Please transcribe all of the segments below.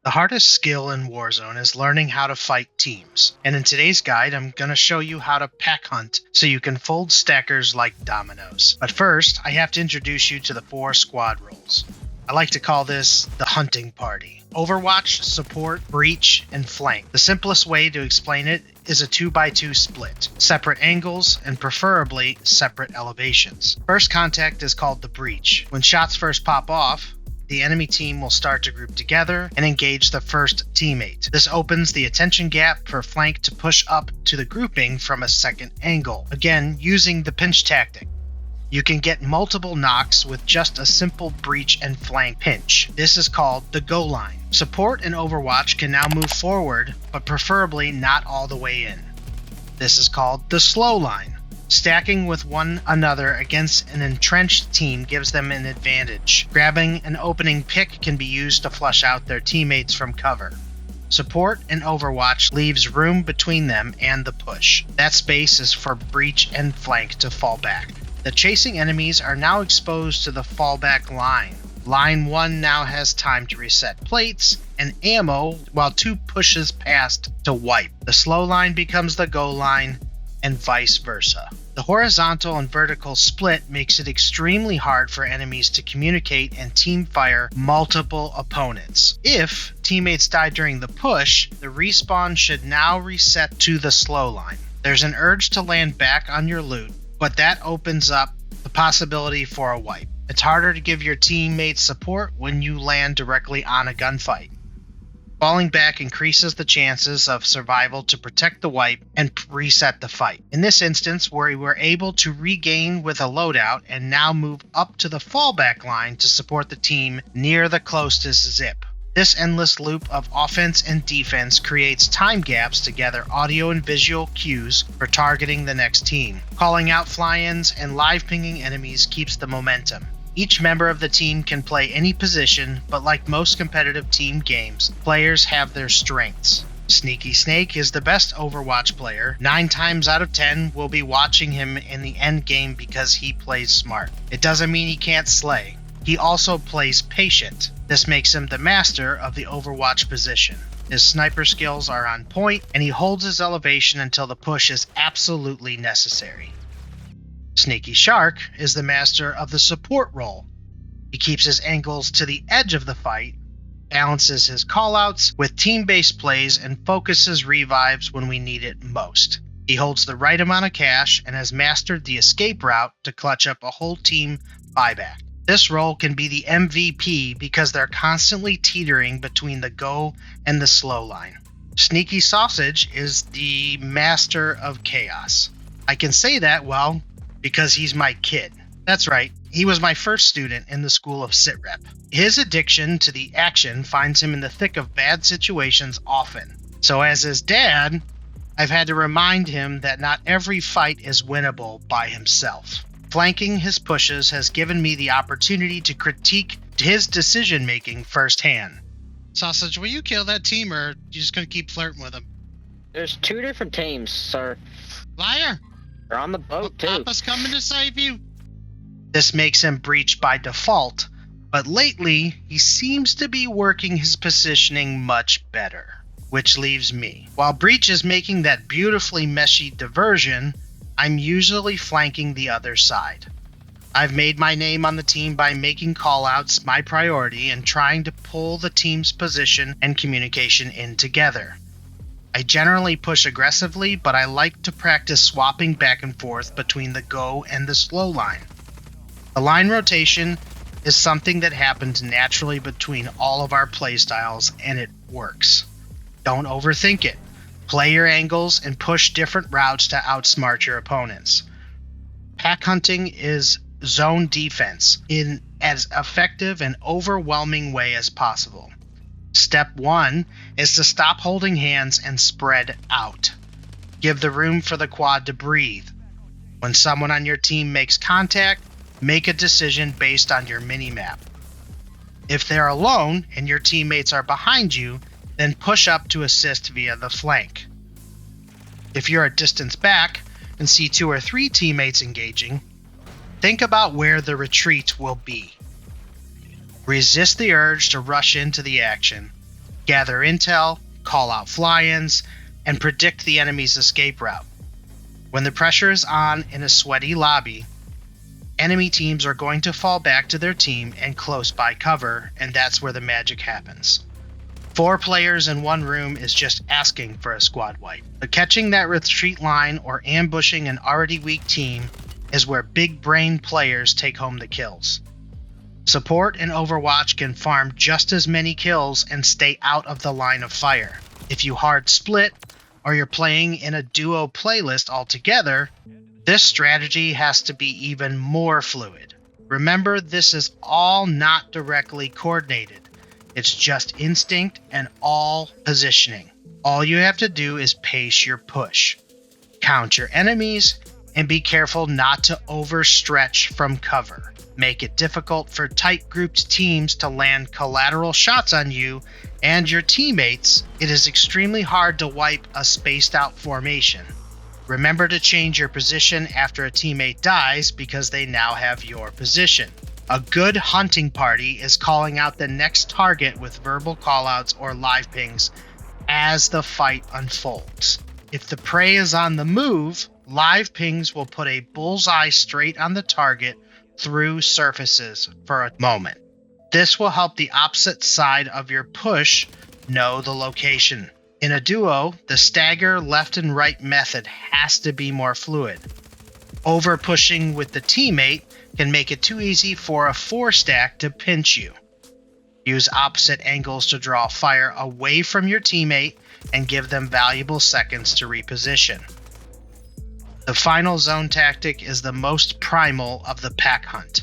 The hardest skill in Warzone is learning how to fight teams, and in today's guide I'm going to show you how to pack hunt so you can fold stackers like dominoes. But first, I have to introduce you to the 4 squad roles. I like to call this the hunting party. Overwatch, support, breach, and flank. The simplest way to explain it is a 2x2 split, separate angles, and preferably separate elevations. First contact is called the breach. When shots first pop off, the enemy team will start to group together and engage the first teammate. This opens the attention gap for flank to push up to the grouping from a second angle, again using the pinch tactic. You can get multiple knocks with just a simple breach and flank pinch. This is called the go line. Support and Overwatch can now move forward, but preferably not all the way in. This is called the slow line. Stacking with one another against an entrenched team gives them an advantage. Grabbing an opening pick can be used to flush out their teammates from cover. Support and Overwatch leaves room between them and the push. That space is for breach and flank to fall back. The chasing enemies are now exposed to the fallback line. Line 1 now has time to reset plates and ammo while 2 pushes past to wipe. The slow line becomes the go line, and vice versa. The horizontal and vertical split makes it extremely hard for enemies to communicate and team fire multiple opponents. If teammates die during the push, the respawn should now reset to the slow line. There's an urge to land back on your loot, but that opens up the possibility for a wipe. It's harder to give your teammates support when you land directly on a gunfight. Falling back increases the chances of survival to protect the wipe and reset the fight. In this instance, where we were able to regain with a loadout and now move up to the fallback line to support the team near the closest zip. This endless loop of offense and defense creates time gaps to gather audio and visual cues for targeting the next team. Calling out fly-ins and live pinging enemies keeps the momentum. Each member of the team can play any position, but like most competitive team games, players have their strengths. Sneaky Snake is the best Overwatch player. 9 times out of 10 we'll be watching him in the end game because he plays smart. It doesn't mean he can't slay. He also plays patient. This makes him the master of the Overwatch position. His sniper skills are on point, and he holds his elevation until the push is absolutely necessary. Sneaky Shark is the master of the support role. He keeps his angles to the edge of the fight, balances his callouts with team-based plays, and focuses revives when we need it most. He holds the right amount of cash and has mastered the escape route to clutch up a whole team buyback. This role can be the MVP because they're constantly teetering between the go and the slow line. Sneaky Sausage is the master of chaos. I can say that, well, because he's my kid. That's right, he was my first student in the school of Sitrep. His addiction to the action finds him in the thick of bad situations often. So as his dad, I've had to remind him that not every fight is winnable by himself. Flanking his pushes has given me the opportunity to critique his decision-making firsthand. Sausage, will you kill that team, or you just gonna keep flirting with him? There's 2 different teams, sir. Liar! They're on the boat, too. Papa's coming to save you. This makes him breach by default, but lately he seems to be working his positioning much better, which leaves me. While breach is making that beautifully meshy diversion, I'm usually flanking the other side. I've made my name on the team by making callouts my priority and trying to pull the team's position and communication in together. I generally push aggressively, but I like to practice swapping back and forth between the go and the slow line. The line rotation is something that happens naturally between all of our playstyles, and it works. Don't overthink it. Play your angles and push different routes to outsmart your opponents. Pack hunting is zone defense in as effective and overwhelming way as possible. Step 1 is to stop holding hands and spread out. Give the room for the quad to breathe. When someone on your team makes contact, make a decision based on your minimap. If they're alone and your teammates are behind you, then push up to assist via the flank. If you're a distance back and see 2 or 3 teammates engaging, think about where the retreat will be. Resist the urge to rush into the action. gather intel, call out fly-ins, and predict the enemy's escape route. When the pressure is on in a sweaty lobby, enemy teams are going to fall back to their team and close by cover, and that's where the magic happens. 4 players in one room is just asking for a squad wipe. But catching that retreat line or ambushing an already weak team is where big brain players take home the kills. Support in Overwatch can farm just as many kills and stay out of the line of fire. If you hard split, or you're playing in a duo playlist altogether, this strategy has to be even more fluid. Remember, this is all not directly coordinated. It's just instinct and all positioning. All you have to do is pace your push, count your enemies, and be careful not to overstretch from cover. Make it difficult for tight grouped teams to land collateral shots on you and your teammates. It is extremely hard to wipe a spaced out formation. Remember to change your position after a teammate dies because they now have your position. A good hunting party is calling out the next target with verbal callouts or live pings as the fight unfolds. If the prey is on the move, live pings will put a bullseye straight on the target through surfaces for a moment. This will help the opposite side of your push know the location. In a duo, the stagger left and right method has to be more fluid. Over pushing with the teammate can make it too easy for a 4-stack to pinch you. Use opposite angles to draw fire away from your teammate and give them valuable seconds to reposition. The final zone tactic is the most primal of the pack hunt.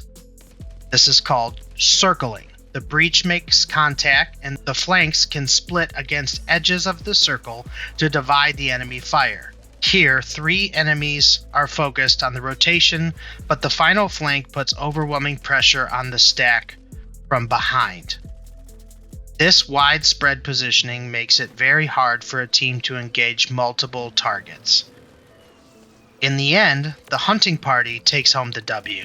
This is called circling. The breach makes contact and the flanks can split against edges of the circle to divide the enemy fire. Here, 3 enemies are focused on the rotation, but the final flank puts overwhelming pressure on the stack from behind. This widespread positioning makes it very hard for a team to engage multiple targets. In the end, the hunting party takes home the W.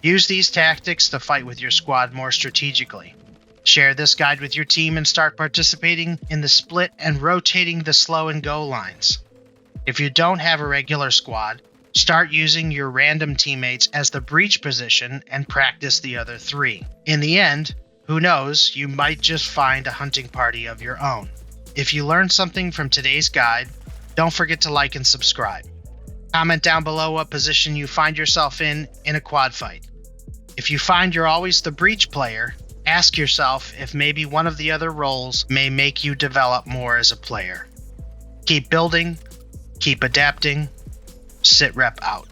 Use these tactics to fight with your squad more strategically. Share this guide with your team and start participating in the split and rotating the slow and go lines. If you don't have a regular squad, start using your random teammates as the breach position and practice the other 3. In the end, who knows, you might just find a hunting party of your own. If you learned something from today's guide, don't forget to like and subscribe. Comment down below what position you find yourself in a quad fight. If you find you're always the breach player, ask yourself if maybe one of the other roles may make you develop more as a player. Keep building, keep adapting. Sitrep out.